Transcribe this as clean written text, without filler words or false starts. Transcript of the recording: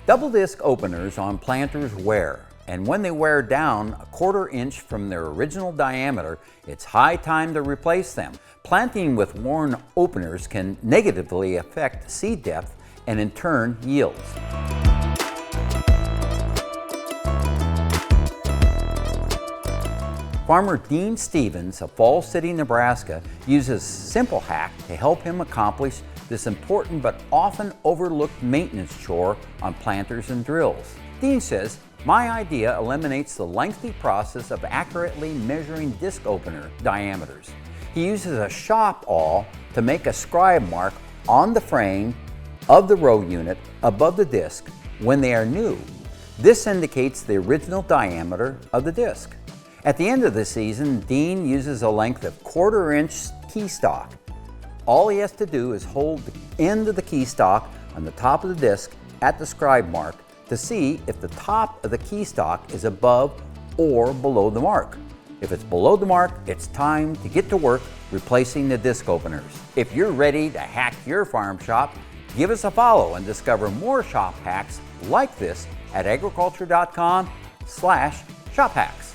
Double disc openers on planters wear, and when they wear down a 1/4 inch from their original diameter, it's high time to replace them. Planting with worn openers can negatively affect seed depth and in turn yields. Farmer Dean Stevens of Falls City, Nebraska uses a simple hack to help him accomplish this important but often overlooked maintenance chore on planters and drills. Dean says, "My idea eliminates the lengthy process of accurately measuring disc opener diameters." He uses a shop awl to make a scribe mark on the frame of the row unit above the disc when they are new. This indicates the original diameter of the disc. At the end of the season, Dean uses a length of 1/4 inch key stock. All he has to do is hold the end of the key stock on the top of the disc at the scribe mark to see if the top of the key stock is above or below the mark. If it's below the mark, it's time to get to work replacing the disc openers. If you're ready to hack your farm shop, give us a follow and discover more shop hacks like this at agriculture.com/shophacks.